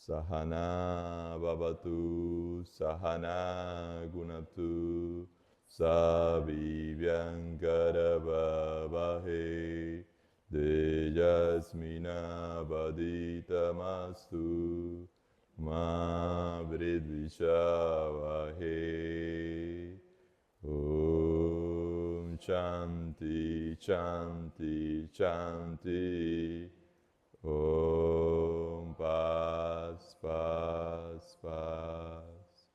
Sahana Bhavatu Sahana Gunatu Savivyankaravavahe Tejasmina Vaditamastu Ma Vridvishavahe Om Shanti Shanti Shanti Om Paz Paz Paz.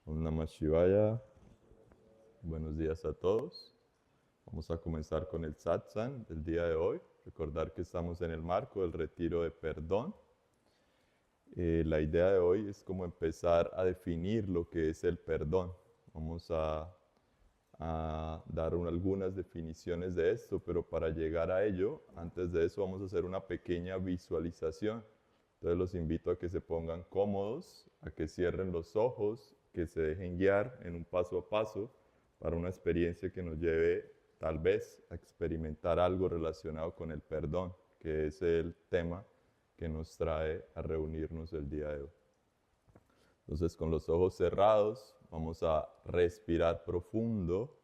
Om Namah Shivaya. Buenos días a todos. Vamos a comenzar con el satsang del día de hoy. Recordar que estamos en el marco del retiro de perdón. La idea de hoy es como empezar a definir lo que es el perdón. Vamos a dar algunas definiciones de esto, pero para llegar a ello, antes de eso vamos a hacer una pequeña visualización. Entonces los invito a que se pongan cómodos, a que cierren los ojos, que se dejen guiar en un paso a paso para una experiencia que nos lleve tal vez a experimentar algo relacionado con el perdón, que es el tema que nos trae a reunirnos el día de hoy. Entonces, con los ojos cerrados, vamos a respirar profundo.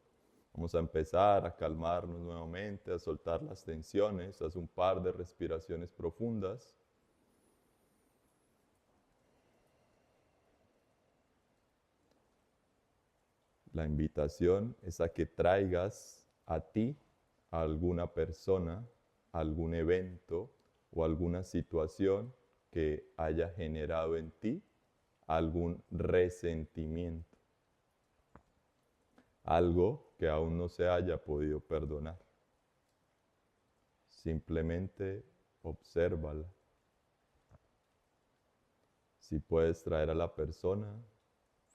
Vamos a empezar a calmarnos nuevamente, a soltar las tensiones. Haz un par de respiraciones profundas. La invitación es a que traigas a ti, a alguna persona, algún evento o alguna situación que haya generado en ti algún resentimiento, algo que aún no se haya podido perdonar. Simplemente obsérvala. Si puedes traer a la persona,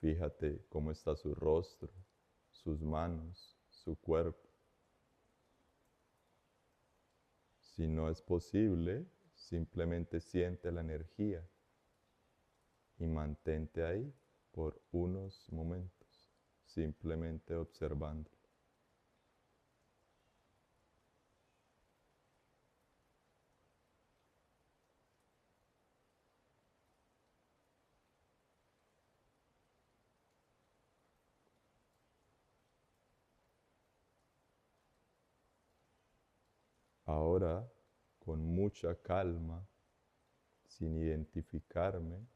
fíjate cómo está su rostro, sus manos, su cuerpo. Si no es posible, simplemente siente la energía y mantente ahí por unos momentos, simplemente observando. Ahora, con mucha calma, sin identificarme,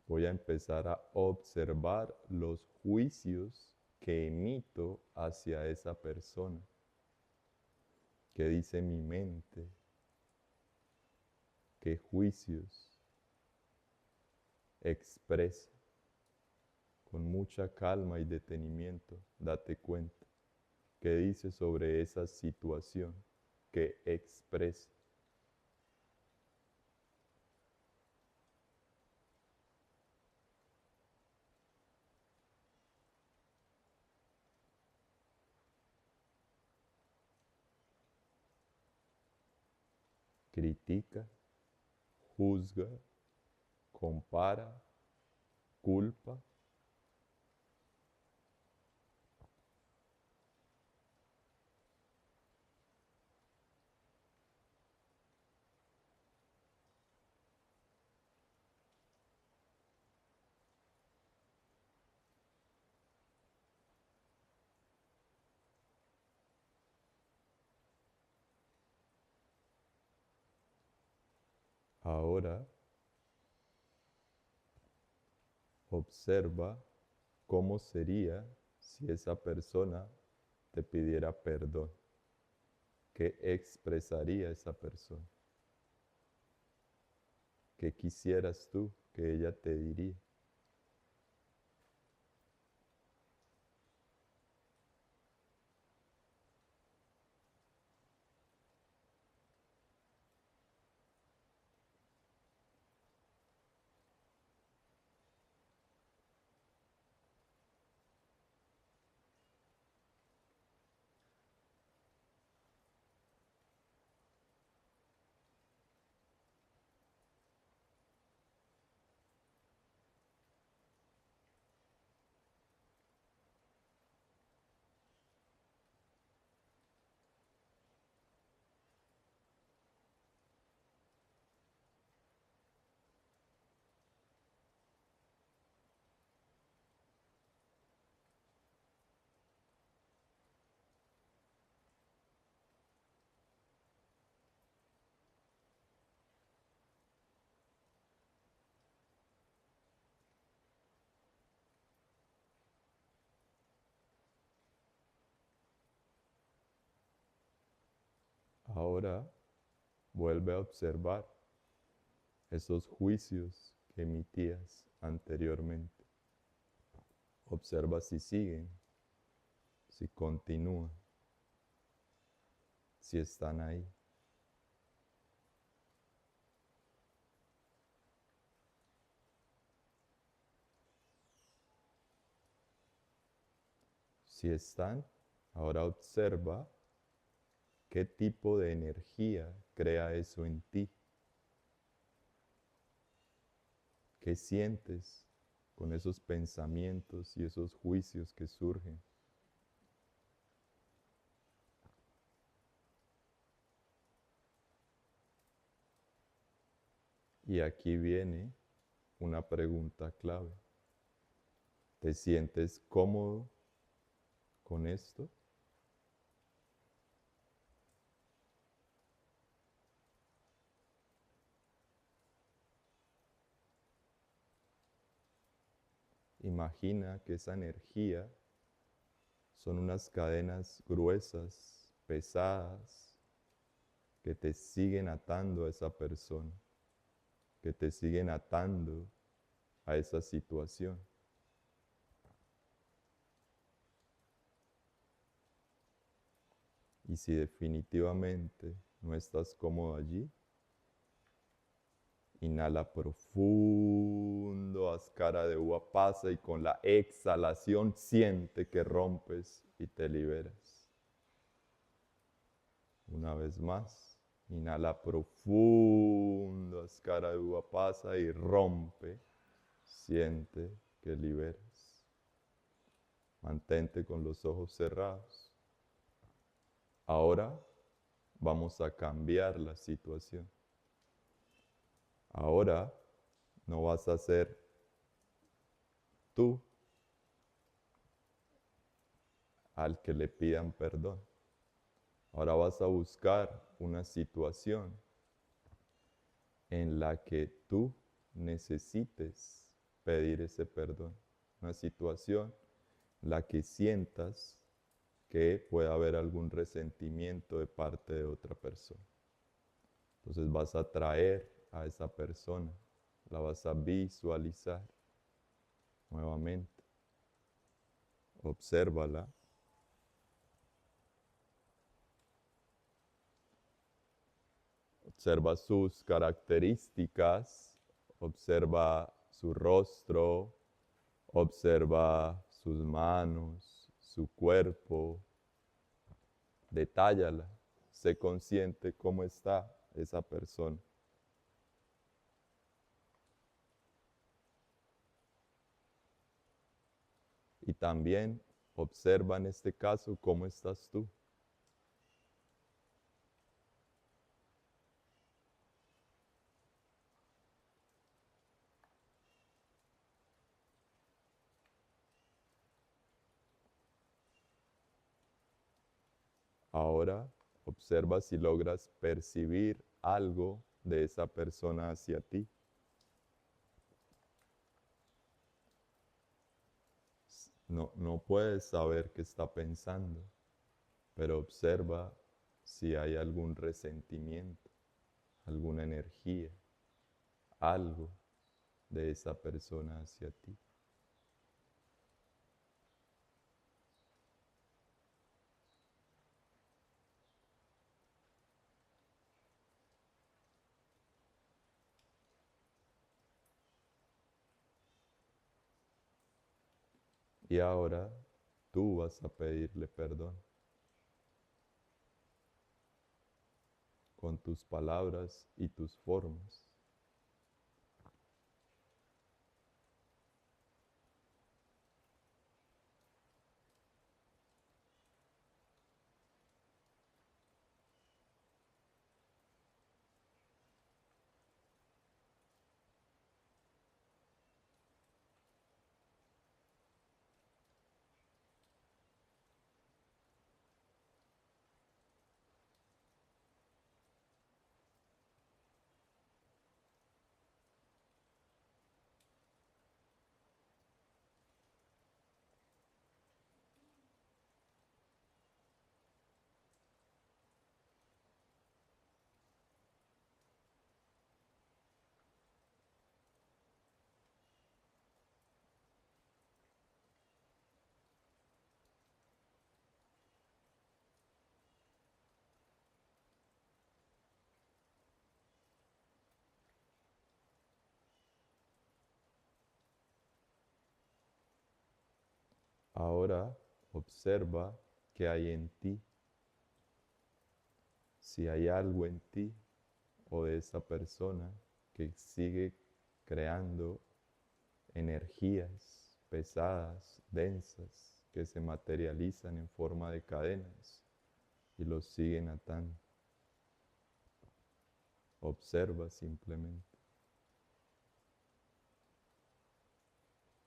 voy a empezar a observar los juicios que emito hacia esa persona. ¿Qué dice mi mente? ¿Qué juicios expresa? Con mucha calma y detenimiento, date cuenta. ¿Qué dice sobre esa situación? ¿Qué expresa? Critica, juzga, compara, culpa. Ahora observa cómo sería si esa persona te pidiera perdón. ¿Qué expresaría esa persona? ¿Qué quisieras tú que ella te diría? Ahora vuelve a observar esos juicios que emitías anteriormente. Observa si siguen, si continúan, si están ahí. Si están, ahora observa qué tipo de energía crea eso en ti. ¿Qué sientes con esos pensamientos y esos juicios que surgen? Y aquí viene una pregunta clave. ¿Te sientes cómodo con esto? Imagina que esa energía son unas cadenas gruesas, pesadas, que te siguen atando a esa persona, que te siguen atando a esa situación. Y si definitivamente no estás cómodo allí, inhala profundo, haz cara de uva pasa y con la exhalación siente que rompes y te liberas. Una vez más, inhala profundo, haz cara de uva pasa y rompe, siente que liberas. Mantente con los ojos cerrados. Ahora vamos a cambiar la situación. Ahora no vas a ser tú al que le pidan perdón. Ahora vas a buscar una situación en la que tú necesites pedir ese perdón. Una situación en la que sientas que puede haber algún resentimiento de parte de otra persona. Entonces vas a traer a esa persona, la vas a visualizar nuevamente. Obsérvala. Observa sus características, observa su rostro, observa sus manos, su cuerpo, detállala, sé consciente cómo está esa persona. Y también observa en este caso cómo estás tú. Ahora observa si logras percibir algo de esa persona hacia ti. No puedes saber qué está pensando, pero observa si hay algún resentimiento, alguna energía, algo de esa persona hacia ti. Y ahora tú vas a pedirle perdón con tus palabras y tus formas. Ahora observa qué hay en ti. Si hay algo en ti o de esa persona que sigue creando energías pesadas, densas, que se materializan en forma de cadenas y los siguen atando. Observa simplemente.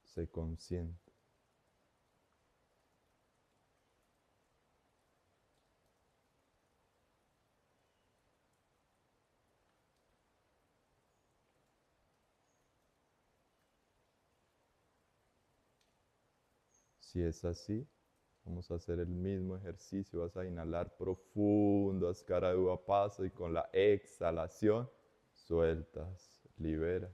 Sé consciente. Si es así, vamos a hacer el mismo ejercicio. Vas a inhalar profundo, haz cara de uva pasa y con la exhalación sueltas, liberas.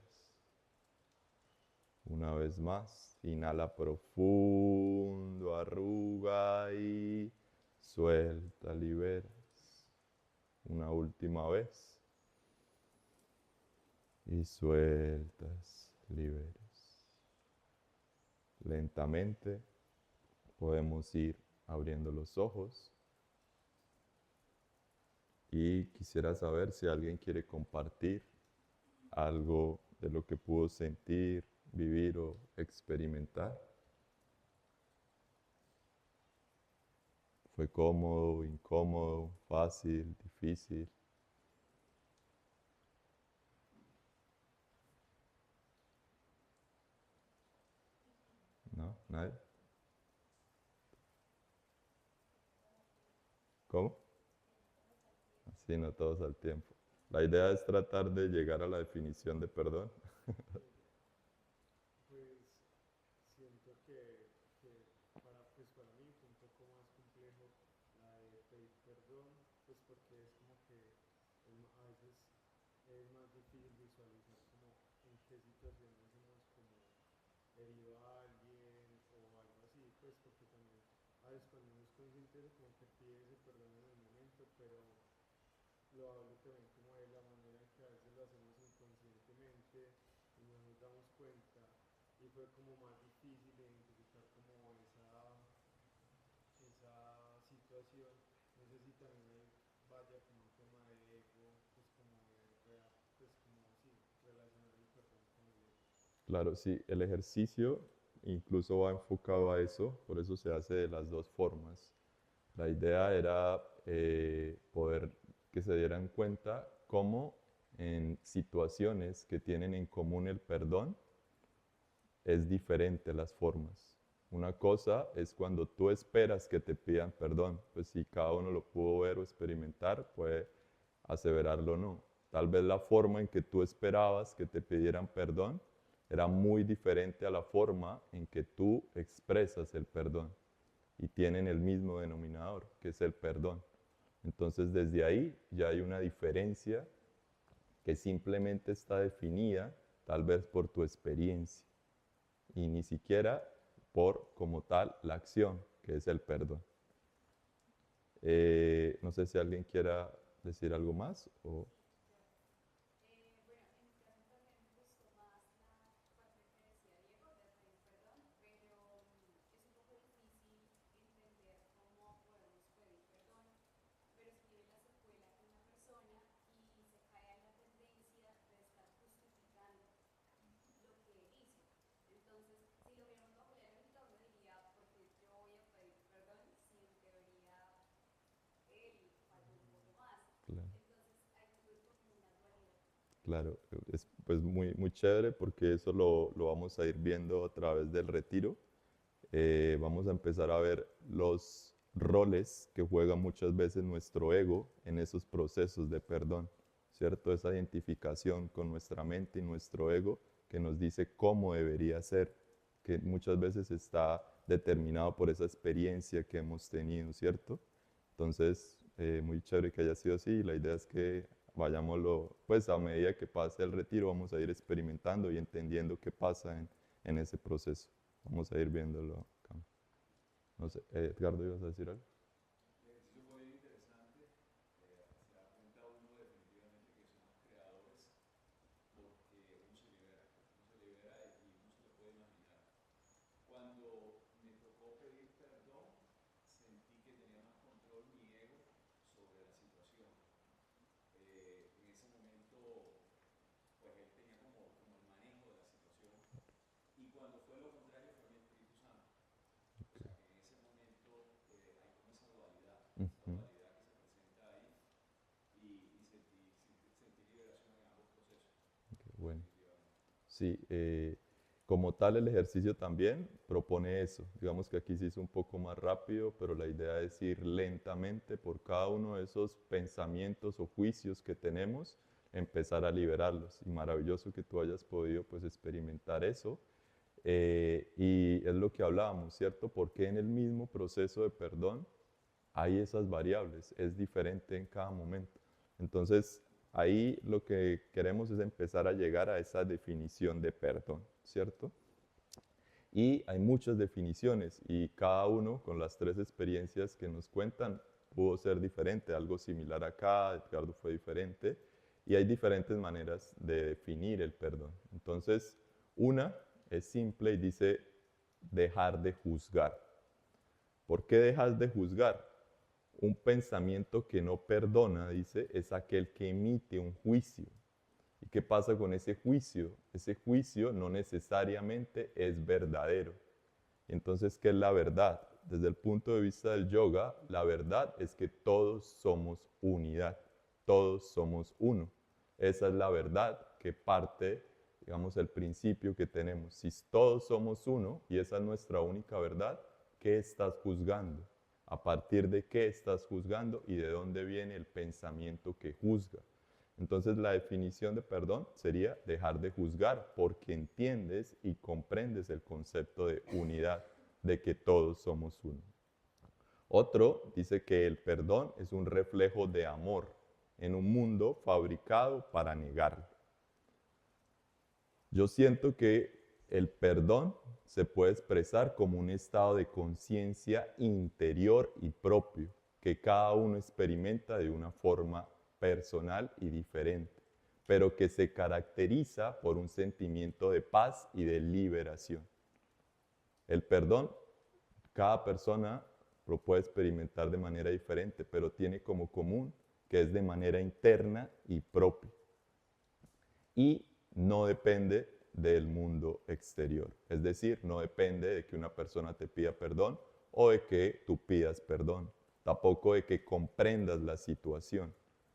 Una vez más, inhala profundo, arruga y suelta, liberas. Una última vez. Y sueltas, liberas. Lentamente podemos ir abriendo los ojos. Y quisiera saber si alguien quiere compartir algo de lo que pudo sentir, vivir o experimentar. ¿Fue cómodo, incómodo, fácil, difícil? ¿No? ¿Nadie? ¿Cómo? Así, no todos al tiempo. La idea es tratar de llegar a la definición de perdón. Pues siento para mí fue un poco más complejo la de pedir perdón, pues porque es como que a veces es más difícil visualizar como en qué situaciones hemos como herido a alguien o algo así, pues porque también a veces cuando uno es consciente de eso como que pide ese perdón en el momento, pero lo hablo también como de la manera en que a veces lo hacemos inconscientemente y no nos damos cuenta y fue como más difícil identificar como esa situación. No sé si también ahí vaya como un tema de ego, pues como pues como sí, relacionar el perdón con el ego. Claro, sí, el ejercicio incluso va enfocado a eso, por eso se hace de las dos formas. La idea era poder que se dieran cuenta cómo en situaciones que tienen en común el perdón es diferente las formas. Una cosa es cuando tú esperas que te pidan perdón, pues si cada uno lo pudo ver o experimentar, puede aseverarlo o no. Tal vez la forma en que tú esperabas que te pidieran perdón era muy diferente a la forma en que tú expresas el perdón y tienen el mismo denominador, que es el perdón. Entonces desde ahí ya hay una diferencia que simplemente está definida tal vez por tu experiencia y ni siquiera por como tal la acción, que es el perdón. No sé si alguien quiera decir algo más o... Claro. Claro, es pues muy chévere porque eso lo vamos a ir viendo a través del retiro. Vamos a empezar a ver los roles que juega muchas veces nuestro ego en esos procesos de perdón, ¿cierto? Esa identificación con nuestra mente y nuestro ego que nos dice cómo debería ser, que muchas veces está determinado por esa experiencia que hemos tenido, ¿cierto? Entonces, muy chévere que haya sido así y la idea es que vayámoslo, pues a medida que pase el retiro vamos a ir experimentando y entendiendo qué pasa en ese proceso. Vamos a ir viéndolo. No sé, Edgardo, ¿ibas a decir algo? bueno. Sí, como tal el ejercicio también propone eso. Digamos que aquí se hizo un poco más rápido, pero la idea es ir lentamente por cada uno de esos pensamientos o juicios que tenemos, empezar a liberarlos. Y maravilloso que tú hayas podido pues experimentar eso. Y es lo que hablábamos, ¿cierto? Porque en el mismo proceso de perdón hay esas variables, es diferente en cada momento. Entonces, ahí lo que queremos es empezar a llegar a esa definición de perdón, ¿cierto? Y hay muchas definiciones y cada uno con las tres experiencias que nos cuentan pudo ser diferente, algo similar acá, Edgardo fue diferente, y hay diferentes maneras de definir el perdón. Entonces, una es simple y dice dejar de juzgar. ¿Por qué dejas de juzgar? Un pensamiento que no perdona, dice, es aquel que emite un juicio. ¿Y qué pasa con ese juicio? Ese juicio no necesariamente es verdadero. Entonces, ¿qué es la verdad? Desde el punto de vista del yoga, la verdad es que todos somos unidad, todos somos uno. Esa es la verdad que parte, digamos, el principio que tenemos. Si todos somos uno y esa es nuestra única verdad, ¿qué estás juzgando? ¿A partir de qué estás juzgando y de dónde viene el pensamiento que juzga? Entonces la definición de perdón sería dejar de juzgar porque entiendes y comprendes el concepto de unidad, de que todos somos uno. Otro dice que el perdón es un reflejo de amor en un mundo fabricado para negarlo. Yo siento que el perdón se puede expresar como un estado de conciencia interior y propio que cada uno experimenta de una forma personal y diferente, pero que se caracteriza por un sentimiento de paz y de liberación. El perdón, cada persona lo puede experimentar de manera diferente, pero tiene como común que es de manera interna y propia. Y no depende del mundo exterior. Es decir, no depende de que una persona te pida perdón o de que tú pidas perdón. Tampoco de que comprendas la situación.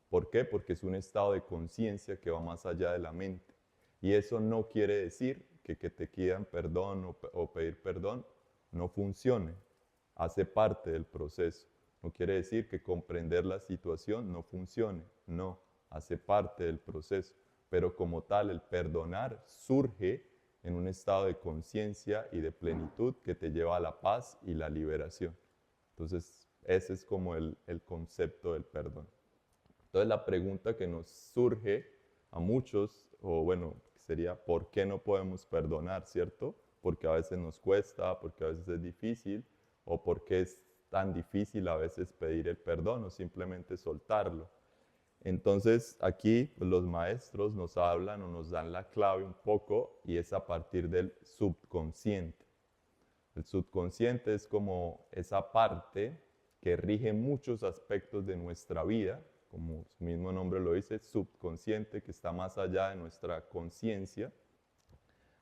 ¿Por qué? Porque es un estado de conciencia que va más allá de la mente. Y eso no quiere decir que te pidan perdón o pedir perdón no funcione. Hace parte del proceso. No quiere decir que comprender la situación no funcione. No, hace parte del proceso. Pero como tal, el perdonar surge en un estado de conciencia y de plenitud que te lleva a la paz y la liberación. Entonces, ese es como el concepto del perdón. Entonces, la pregunta que nos surge a muchos, o bueno, sería, ¿por qué no podemos perdonar, cierto? Porque a veces nos cuesta, porque a veces es difícil, o porque es tan difícil a veces pedir el perdón o simplemente soltarlo. Entonces aquí pues, los maestros nos hablan o nos dan la clave un poco y es a partir del subconsciente. El subconsciente es como esa parte que rige muchos aspectos de nuestra vida, como su mismo nombre lo dice, subconsciente, que está más allá de nuestra conciencia.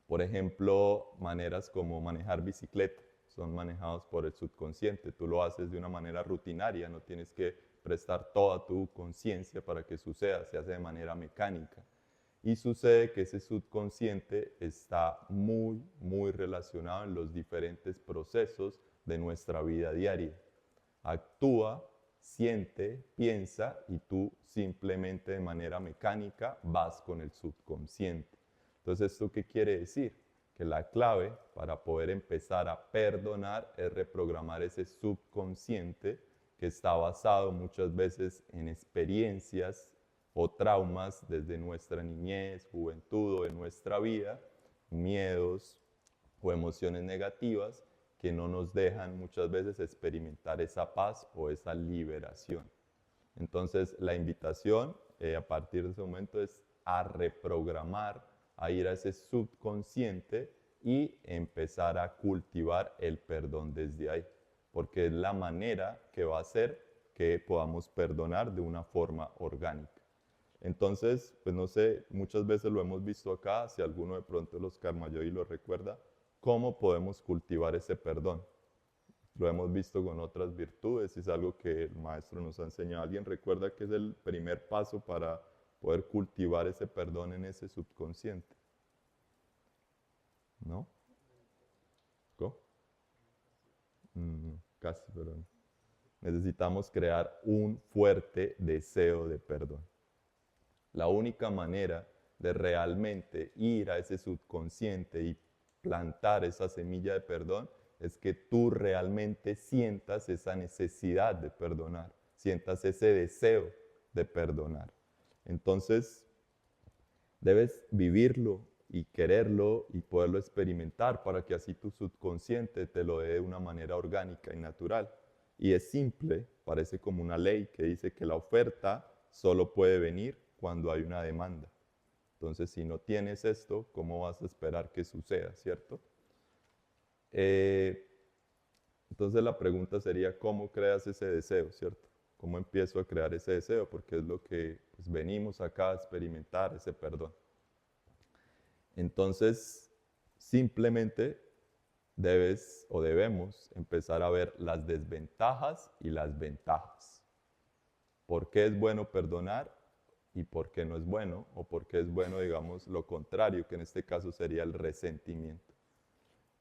Por ejemplo, maneras como manejar bicicleta son manejados por el subconsciente. Tú lo haces de una manera rutinaria, no tienes que prestar toda tu conciencia para que suceda, se hace de manera mecánica. Y sucede que ese subconsciente está muy, muy relacionado en los diferentes procesos de nuestra vida diaria. Actúa, siente, piensa y tú simplemente de manera mecánica vas con el subconsciente. Entonces, ¿esto qué quiere decir? Que la clave para poder empezar a perdonar es reprogramar ese subconsciente que está basado muchas veces en experiencias o traumas desde nuestra niñez, juventud o de nuestra vida, miedos o emociones negativas que no nos dejan muchas veces experimentar esa paz o esa liberación. Entonces la invitación a partir de ese momento es a reprogramar, a ir a ese subconsciente y empezar a cultivar el perdón desde ahí, porque es la manera que va a hacer que podamos perdonar de una forma orgánica. Entonces, pues no sé, muchas veces lo hemos visto acá, si alguno de pronto de los Karma Yogi lo recuerda, cómo podemos cultivar ese perdón. Lo hemos visto con otras virtudes, es algo que el maestro nos ha enseñado. ¿Alguien recuerda que es el primer paso para poder cultivar ese perdón en ese subconsciente. ¿No? ¿Cómo? Casi, pero no. Necesitamos crear un fuerte deseo de perdón. La única manera de realmente ir a ese subconsciente y plantar esa semilla de perdón es que tú realmente sientas esa necesidad de perdonar, sientas ese deseo de perdonar. Entonces, debes vivirlo y quererlo y poderlo experimentar para que así tu subconsciente te lo dé de una manera orgánica y natural. Y es simple, parece como una ley que dice que la oferta solo puede venir cuando hay una demanda. Entonces, si no tienes esto, ¿cómo vas a esperar que suceda, cierto? Entonces la pregunta sería, ¿cómo creas ese deseo, cierto? ¿Cómo empiezo a crear ese deseo? Porque es lo que pues, venimos acá a experimentar, ese perdón. Entonces, simplemente debes o debemos empezar a ver las desventajas y las ventajas. ¿Por qué es bueno perdonar y por qué no es bueno? O por qué es bueno, digamos, lo contrario, que en este caso sería el resentimiento.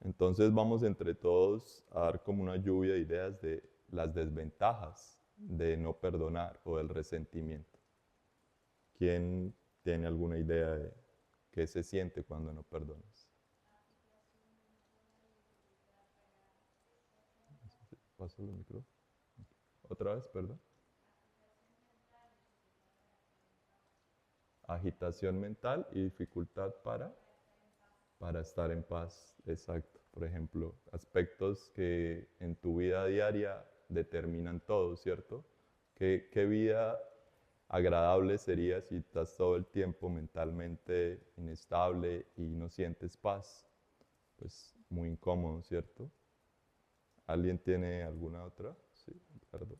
Entonces vamos entre todos a dar como una lluvia de ideas de las desventajas de no perdonar o del resentimiento. ¿Quién tiene alguna idea de qué se siente cuando no perdonas? ¿Paso el micro? ¿Otra vez, perdón? Agitación mental y dificultad para estar en paz, exacto. Por ejemplo, aspectos que en tu vida diaria determinan todo, ¿cierto? ¿Qué vida agradable sería si estás todo el tiempo mentalmente inestable y no sientes paz? Pues muy incómodo, ¿cierto? ¿Alguien tiene alguna otra? Sí, Ricardo.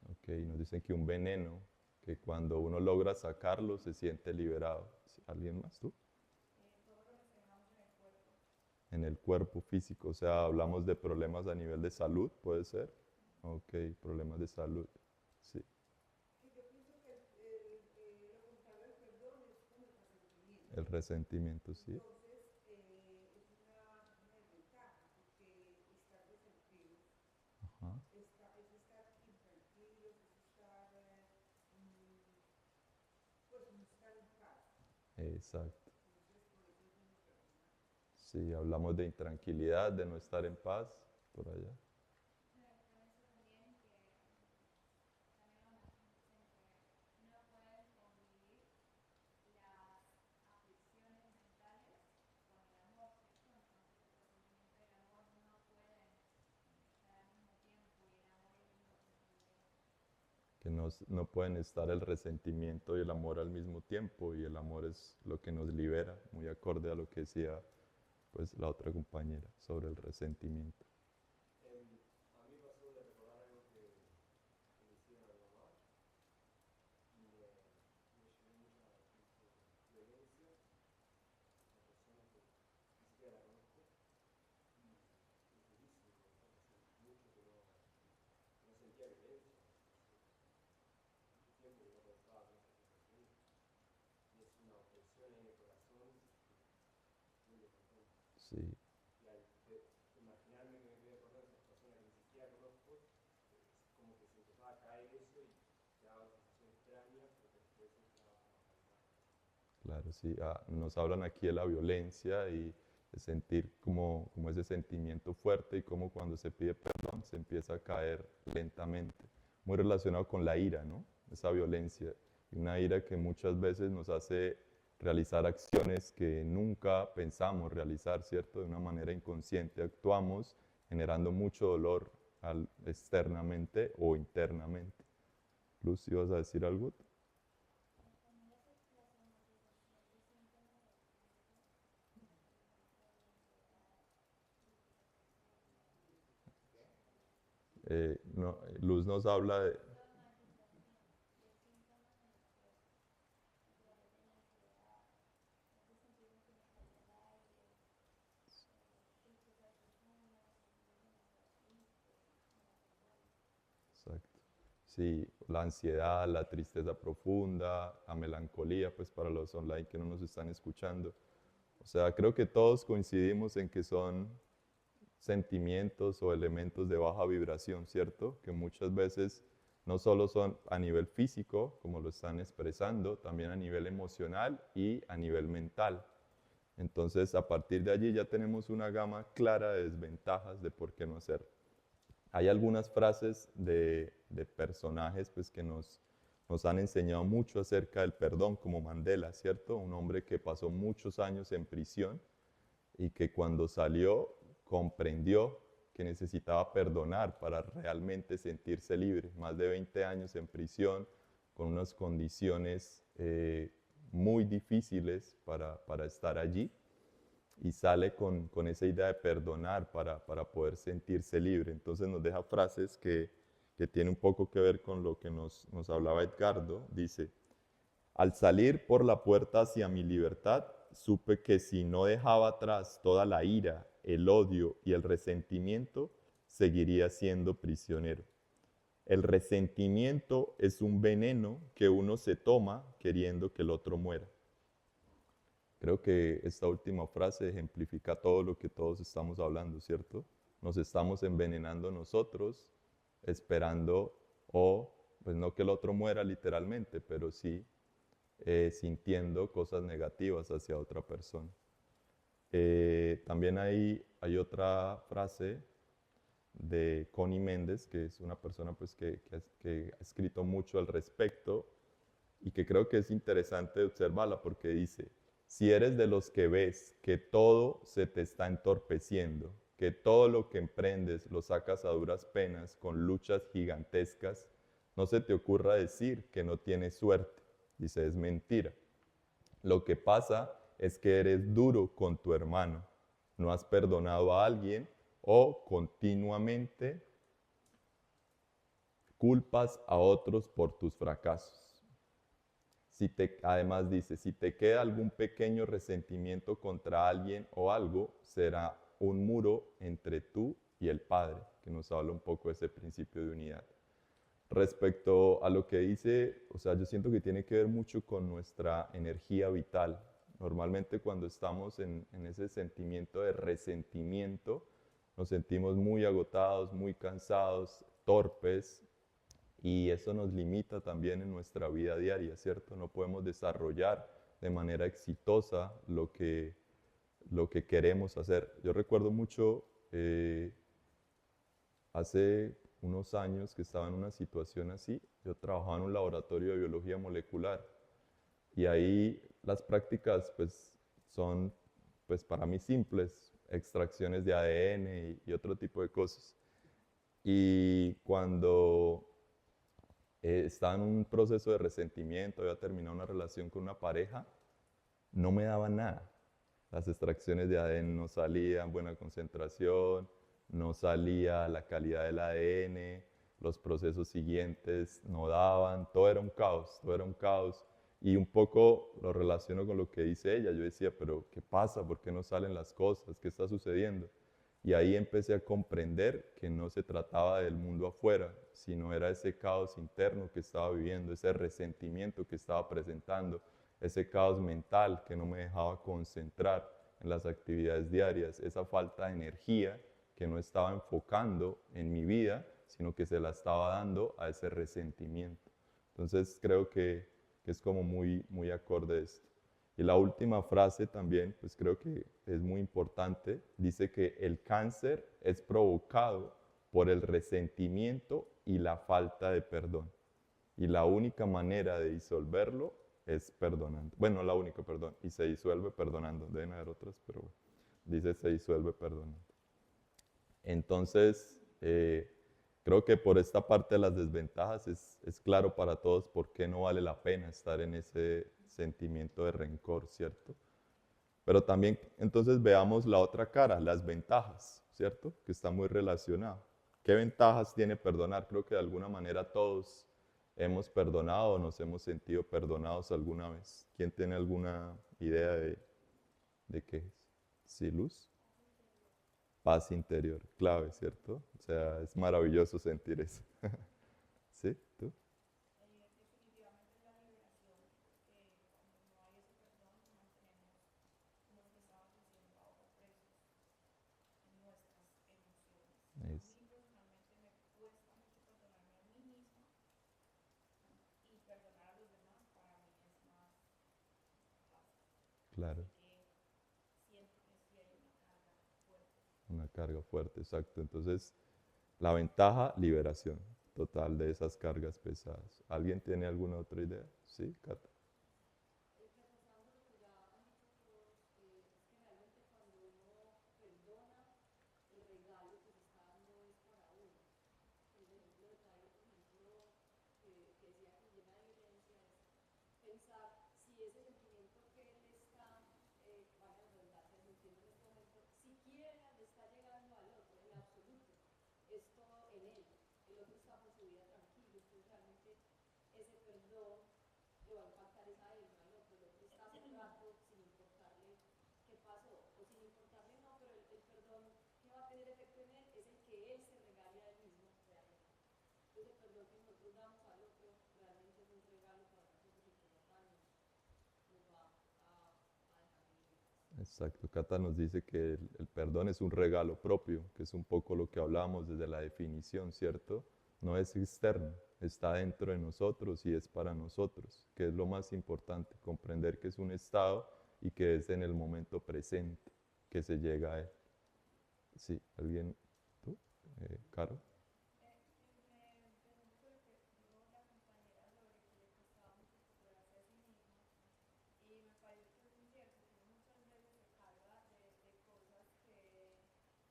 Ok, nos dicen que un veneno, que cuando uno logra sacarlo se siente liberado. ¿Alguien más tú? En el cuerpo físico, o sea, hablamos de problemas a nivel de salud, ¿puede ser? Ok, problemas de salud, sí. El resentimiento, sí. Ajá, exacto. Sí, hablamos de intranquilidad, de no estar en paz, por allá. Que no pueden estar el resentimiento y el amor al mismo tiempo, y el amor es lo que nos libera, muy acorde a lo que decía pues la otra compañera sobre el resentimiento. A mí me pasó de recordar algo que le hicieron a mi mamá y me llevé mucha violencia, una persona que ni siquiera la conozco y es durísimo contar, hace mucho que no sentía violencia, hace tiempo que no pensaba en esta situación y es una opresión en el corazón que duele un montón. Sí, Y al imaginarme que me voy a acordar de esas personas que ni siquiera conozco, es como que se empezaba a caer eso y quedaba una sensación extraña, pero después empezaba como a calmar. claro, sí. Nos hablan aquí de la violencia y de sentir como ese sentimiento fuerte y como cuando se pide perdón se empieza a caer lentamente. Muy relacionado con la ira, ¿no? Esa violencia. Y una ira que muchas veces nos hace realizar acciones que nunca pensamos realizar, ¿cierto? De una manera inconsciente actuamos generando mucho dolor externamente o internamente. Luz, ¿ibas a decir algo? No, Luz nos habla de... Exacto. Sí, la ansiedad, la tristeza profunda, la melancolía, pues para los online que no nos están escuchando. O sea, creo que todos coincidimos en que son sentimientos o elementos de baja vibración, ¿cierto? Que muchas veces no solo son a nivel físico, como lo están expresando, también a nivel emocional y a nivel mental. Entonces, a partir de allí ya tenemos una gama clara de desventajas de por qué no hacerlo. Hay algunas frases de personajes pues, que nos han enseñado mucho acerca del perdón, como Mandela, ¿cierto? Un hombre que pasó muchos años en prisión y que cuando salió comprendió que necesitaba perdonar para realmente sentirse libre. Más de 20 años en prisión, con unas condiciones muy difíciles para estar allí, y sale con esa idea de perdonar para poder sentirse libre. Entonces nos deja frases que tienen un poco que ver con lo que nos hablaba Edgardo. Dice, al salir por la puerta hacia mi libertad, supe que si no dejaba atrás toda la ira, el odio y el resentimiento, seguiría siendo prisionero. El resentimiento es un veneno que uno se toma queriendo que el otro muera. Creo que esta última frase ejemplifica todo lo que todos estamos hablando, ¿cierto? Nos estamos envenenando nosotros, esperando, o pues no que el otro muera literalmente, pero sí sintiendo cosas negativas hacia otra persona. También hay otra frase de Connie Méndez, que es una persona pues, que ha escrito mucho al respecto y que creo que es interesante observarla porque dice, si eres de los que ves que todo se te está entorpeciendo, que todo lo que emprendes lo sacas a duras penas con luchas gigantescas, no se te ocurra decir que no tienes suerte. Dice, es mentira. Lo que pasa es que eres duro con tu hermano. No has perdonado a alguien o continuamente culpas a otros por tus fracasos. Además dice, si te queda algún pequeño resentimiento contra alguien o algo, será un muro entre tú y el Padre, que nos habla un poco de ese principio de unidad. Respecto a lo que dice, o sea, yo siento que tiene que ver mucho con nuestra energía vital. Normalmente cuando estamos en ese sentimiento de resentimiento, nos sentimos muy agotados, muy cansados, torpes, y eso nos limita también en nuestra vida diaria, ¿cierto? No podemos desarrollar de manera exitosa lo que queremos hacer. Yo recuerdo mucho hace unos años que estaba en una situación así. Yo trabajaba en un laboratorio de biología molecular y ahí las prácticas pues son pues para mí simples, extracciones de ADN y otro tipo de cosas. Y cuando estaba en un proceso de resentimiento, había terminado una relación con una pareja, no me daba nada. Las extracciones de ADN no salían, buena concentración, no salía la calidad del ADN, los procesos siguientes no daban, todo era un caos, todo era un caos. Y un poco lo relaciono con lo que dice ella. Yo decía, pero ¿qué pasa? ¿Por qué no salen las cosas? ¿Qué está sucediendo? Y ahí empecé a comprender que no se trataba del mundo afuera, sino era ese caos interno que estaba viviendo, ese resentimiento que estaba presentando, ese caos mental que no me dejaba concentrar en las actividades diarias, esa falta de energía que no estaba enfocando en mi vida, sino que se la estaba dando a ese resentimiento. Entonces creo que es como muy acorde esto. Y la última frase también, pues creo que es muy importante, dice que el cáncer es provocado por el resentimiento y la falta de perdón. Y la única manera de disolverlo es perdonando. Bueno, no la única, perdón, y se disuelve perdonando. Deben haber otras, pero bueno, dice se disuelve perdonando. Entonces, creo que por esta parte de las desventajas es claro para todos por qué no vale la pena estar en ese sentimiento de rencor, ¿cierto? Pero también entonces veamos la otra cara, las ventajas, ¿cierto? Que está muy relacionado. ¿Qué ventajas tiene perdonar? Creo que de alguna manera todos hemos perdonado o nos hemos sentido perdonados alguna vez. ¿Quién tiene alguna idea de qué es? ¿Sí, Luz? Paz interior, clave, ¿cierto? O sea, es maravilloso sentir eso. ¿Sí? ¿Tú? Definitivamente es la liberación, porque cuando no hay ese perdón nos mantenemos, como lo que estabas diciendo, ahora presos en nuestras emociones. A Es, mí personalmente me cuesta mucho perdonarme a mí misma y perdonar a los demás para mí es más fácil. claro, Sé que siento que sí hay una carga fuerte. una carga fuerte, exacto. Entonces, la ventaja, liberación total de esas cargas pesadas. ¿Alguien tiene alguna otra idea? ¿Sí, Cata? Reforzando lo que ya han dicho todos, es que realmente cuando uno perdona, el regalo que se está dando es para uno. El ejemplo de Cairo, por ejemplo, que decía que llena de violencia, es pensar si ese sentimiento que él está, vaya la redundancia, sintiendo en este momento, siquiera le está llegando al otro, en absoluto, es todo en él. El otro está por su vida tranquilo, entonces realmente ese perdón le va a impactar esa él, no al otro. El otro está hace un rato sin importarle qué pasó, o sin importarle no, pero el perdón que va a tener efecto en él es el que él se regale a él mismo realmente. Entonces el perdón que nosotros damos al otro realmente es un regalo para nosotros y como tal nos va a dejar en libertad. Exacto. Cata nos dice que el perdón es un regalo propio, que es un poco lo que hablábamos desde la definición, ¿cierto? No es externo, está dentro de nosotros y es para nosotros, que es lo más importante, comprender que es un estado y que es en el momento presente que se llega a él. Sí, ¿alguien? ¿Tú? ¿Caro? Me gustó mucho lo que dijo la compañera sobre que le costaba mucho perdonarse a sí misma y me parece que es muy cierto que uno muchas veces se carga de cosas que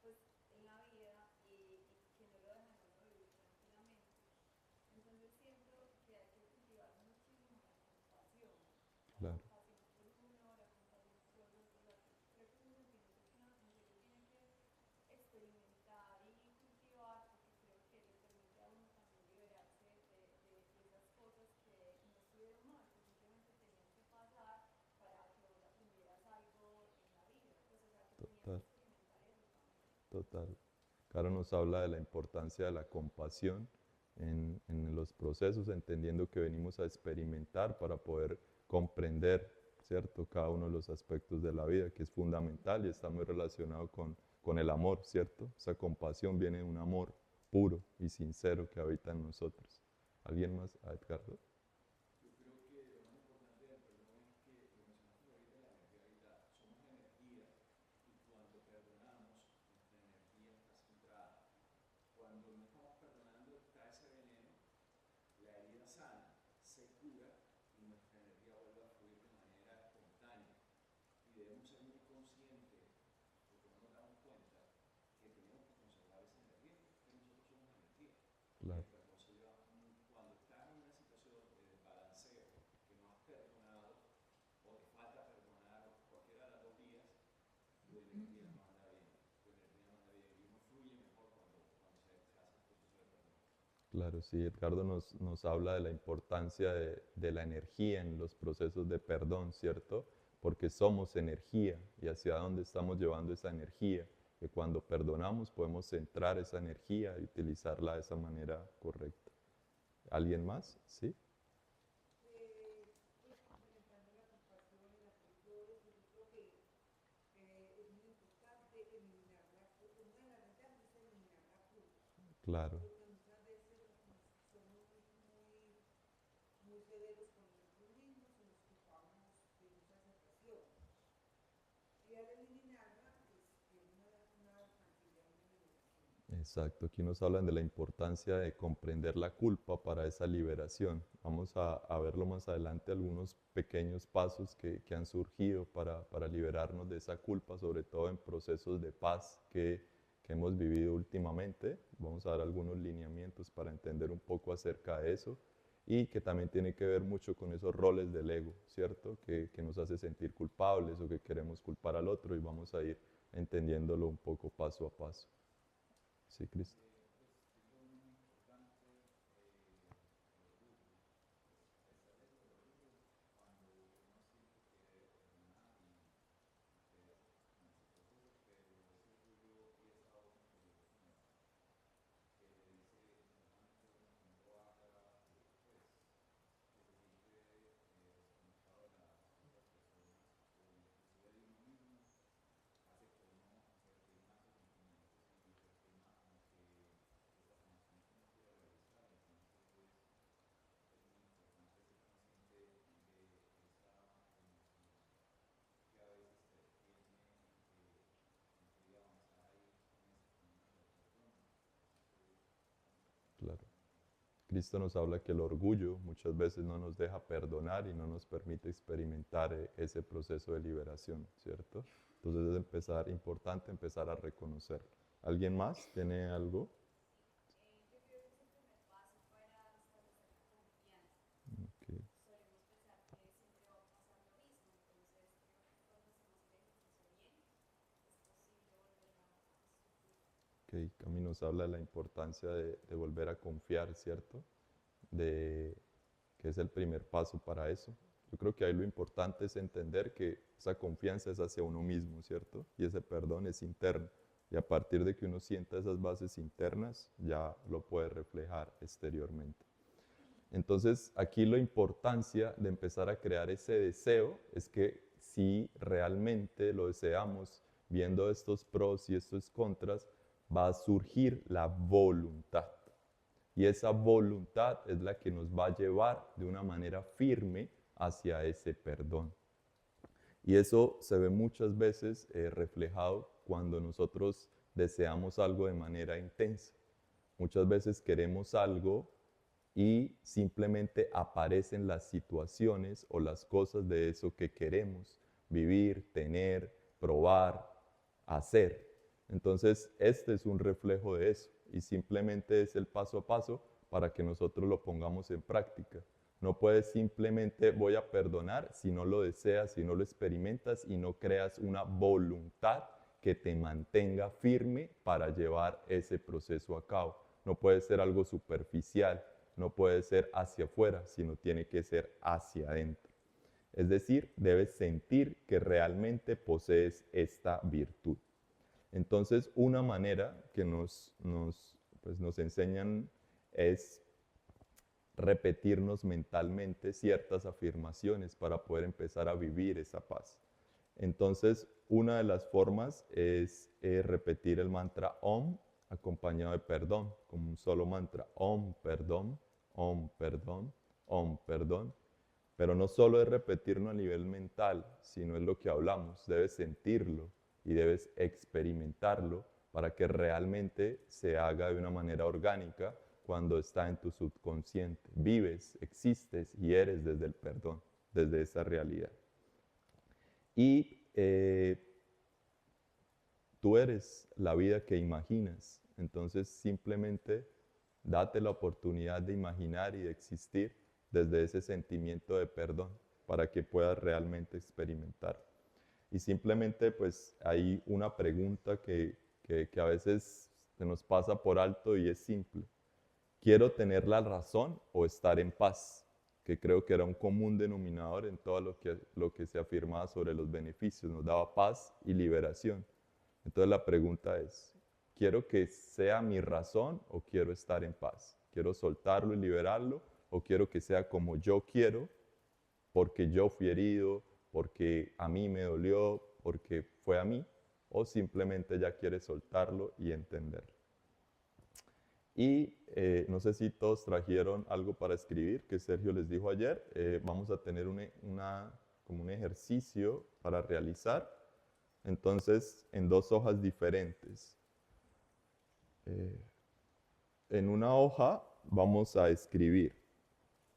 pues en la vida y que no lo dejan a uno vivir tranquilamente. Entonces siento que hay que cultivar muchísimo la Claro, compasión por uno, la compasión por los otros. Creo que es un sentimiento que uno en serio tiene que experimentar y cultivar porque creo que le permite a uno también liberarse de esas cosas que no estuvieron mal, que simplemente tenían que pasar para que vos aprendieras algo en la vida, pues o sea que tenías que total, experimentar eso también. total. Caro nos habla de la importancia de la compasión en los procesos, entendiendo que venimos a experimentar para poder comprender, ¿cierto? Cada uno de los aspectos de la vida, que es fundamental y está muy relacionado con el amor, ¿cierto? Esa compasión viene de un amor puro y sincero que habita en nosotros. ¿Alguien más? ¿A Edgardo? Yo creo que lo más importante del perdón es que lo mencionaste ahorita, la energía vital. Somos energía y cuando perdonamos, nuestra energía está centrada. Cuando no estamos perdonando, está ese veneno, la herida sana, se cura y nuestra energía vuelve a fluir de manera espontánea. Y debemos ser muy conscientes, porque no nos damos cuenta, que tenemos que conservar esa energía, que nosotros somos energía. Y el Claro, perdón se lleva, cuando estás en una situación de desbalanceo, que no has perdonado, o te falta perdonar, o cualquiera de las dos vías, tu energía no anda bien. Tu energía no anda bien y uno fluye mejor cuando se hace el proceso de perdón. claro, sí, Edgardo nos habla de la importancia de la energía en los procesos de perdón, ¿cierto? Porque somos energía y hacia dónde estamos llevando esa energía, que cuando perdonamos podemos centrar esa energía y utilizarla de esa manera correcta. ¿Alguien más? ¿Sí? Pues complementando la compasión y la todo eso, yo creo que es muy importante eliminar la culpa. Una de las ventajas es eliminar la culpa, Claro, porque muchas veces somos muy severos con nosotros mismos y nos culpamos de muchas situaciones. Y al eliminarla, pues es una tranquilidad, una liberación. exacto. Aquí nos hablan de la importancia de comprender la culpa para esa liberación. Vamos a verlo más adelante, algunos pequeños pasos que han surgido para liberarnos de esa culpa, sobre todo en procesos de paz que hemos vivido últimamente. Vamos a dar algunos lineamientos para entender un poco acerca de eso y que también tiene que ver mucho con esos roles del ego, ¿cierto? Que nos hace sentir culpables o que queremos culpar al otro y vamos a ir entendiéndolo un poco paso a paso. Sí, Cristo. Cristo nos habla que el orgullo muchas veces no nos deja perdonar y no nos permite experimentar ese proceso de liberación, ¿cierto? Entonces es importante empezar a reconocerlo. ¿Alguien más tiene algo? Yo creo que es el primer paso para establecer la confianza. Okay. Solemos pensar que siempre va a pasar lo mismo, entonces creo que cuando hacemos el ejercicio bien, es posible volver a sufrir. Okay. Cami nos habla de la importancia de volver a confiar, ¿cierto? De que es el primer paso para eso. Yo creo que ahí lo importante es entender que esa confianza es hacia uno mismo, ¿cierto? Y ese perdón es interno. Y a partir de que uno sienta esas bases internas, ya lo puede reflejar exteriormente. Entonces, aquí la importancia de empezar a crear ese deseo es que si realmente lo deseamos, viendo estos pros y estos contras, va a surgir la voluntad. Y esa voluntad es la que nos va a llevar de una manera firme hacia ese perdón. Y eso se ve muchas veces reflejado cuando nosotros deseamos algo de manera intensa. Muchas veces queremos algo y simplemente aparecen las situaciones o las cosas de eso que queremos vivir, tener, probar, hacer. Entonces, este es un reflejo de eso y simplemente es el paso a paso para que nosotros lo pongamos en práctica. No puedes simplemente voy a perdonar si no lo deseas, si no lo experimentas y no creas una voluntad que te mantenga firme para llevar ese proceso a cabo. No puede ser algo superficial, no puede ser hacia afuera, sino tiene que ser hacia adentro. Es decir, debes sentir que realmente posees esta virtud. Entonces, una manera que nos enseñan es repetirnos mentalmente ciertas afirmaciones para poder empezar a vivir esa paz. Entonces, una de las formas es repetir el mantra OM acompañado de perdón, como un solo mantra. OM, perdón, OM, perdón, OM, perdón. Pero no solo es repetirlo a nivel mental, sino es lo que hablamos. Debes sentirlo y debes experimentarlo para que realmente se haga de una manera orgánica cuando está en tu subconsciente. Vives, existes y eres desde el perdón, desde esa realidad. Y tú eres la vida que imaginas. Entonces simplemente date la oportunidad de imaginar y de existir desde ese sentimiento de perdón para que puedas realmente experimentar. Y simplemente pues hay una pregunta que a veces se nos pasa por alto y es simple. ¿Quiero tener la razón o estar en paz? Que creo que era un común denominador en todo lo que se afirmaba sobre los beneficios. Nos daba paz y liberación. Entonces la pregunta es, ¿quiero que sea mi razón o quiero estar en paz? ¿Quiero soltarlo y liberarlo o quiero que sea como yo quiero porque yo fui herido, porque a mí me dolió, porque fue a mí? ¿O simplemente ya quieres soltarlo y entenderlo? Y no sé si todos trajeron algo para escribir, que Sergio les dijo ayer. Vamos a tener como un ejercicio para realizar. Entonces, en 2 hojas diferentes. En una hoja vamos a escribir.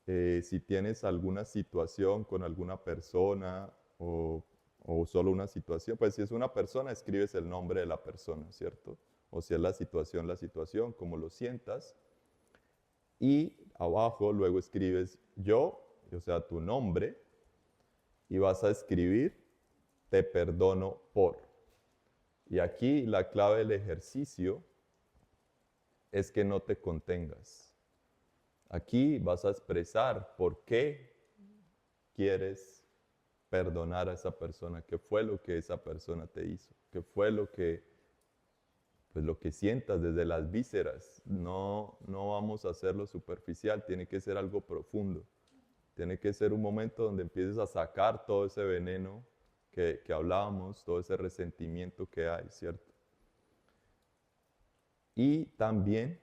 Si tienes alguna situación con alguna persona o solo una situación, pues si es una persona, escribes el nombre de la persona, ¿cierto? O si es la situación, como lo sientas. Y abajo luego escribes yo, o sea, tu nombre, y vas a escribir te perdono por. Y aquí la clave del ejercicio es que no te contengas. Aquí vas a expresar por qué quieres perdonar a esa persona, qué fue lo que esa persona te hizo, qué fue lo que sientas desde las vísceras. No vamos a hacerlo superficial, tiene que ser algo profundo. Tiene que ser un momento donde empieces a sacar todo ese veneno que hablábamos, todo ese resentimiento que hay, ¿cierto? Y también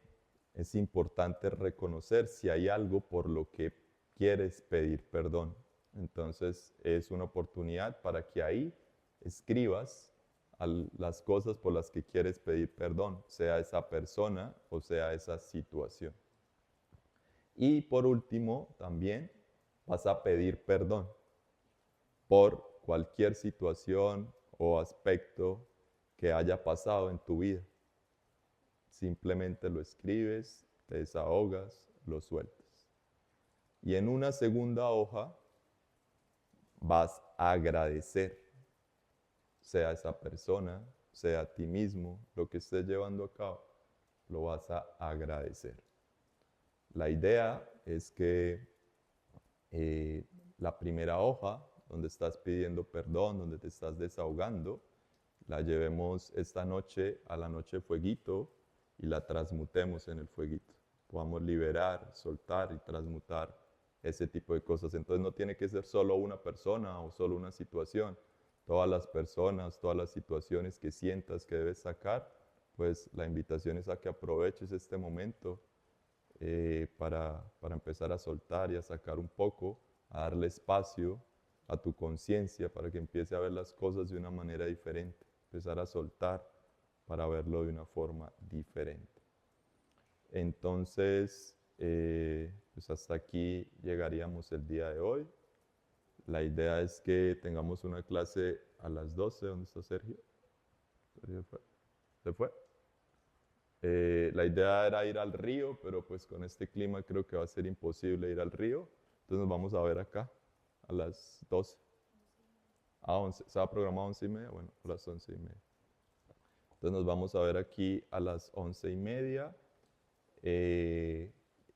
es importante reconocer si hay algo por lo que quieres pedir perdón. Entonces es una oportunidad para que ahí escribas las cosas por las que quieres pedir perdón, sea esa persona o sea esa situación. Y por último, también vas a pedir perdón por cualquier situación o aspecto que haya pasado en tu vida. Simplemente lo escribes, te desahogas, lo sueltas. Y en una segunda hoja vas a agradecer, sea esa persona, sea a ti mismo, lo que estés llevando a cabo, lo vas a agradecer. La idea es que la primera hoja, donde estás pidiendo perdón, donde te estás desahogando, la llevemos esta noche a la noche fueguito y la transmutemos en el fueguito. Podamos liberar, soltar y transmutar ese tipo de cosas. Entonces no tiene que ser solo una persona o solo una situación. Todas las personas, todas las situaciones que sientas que debes sacar, pues la invitación es a que aproveches este momento para empezar a soltar y a sacar un poco, a darle espacio a tu conciencia para que empiece a ver las cosas de una manera diferente, empezar a soltar para verlo de una forma diferente. Entonces, pues hasta aquí llegaríamos el día de hoy. La idea es que tengamos una clase a las 12. ¿Dónde está Sergio? ¿Sergio fue? ¿Se fue? La idea era ir al río, pero pues con este clima creo que va a ser imposible ir al río. Entonces nos vamos a ver acá a las 12. A 11. ¿Estaba programado a 11:30? Bueno, a las 11:30. Entonces nos vamos a ver aquí a las 11:30.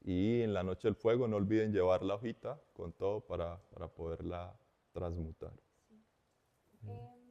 Y en la noche del fuego no olviden llevar la hojita con todo para poderla transmutar. Sí.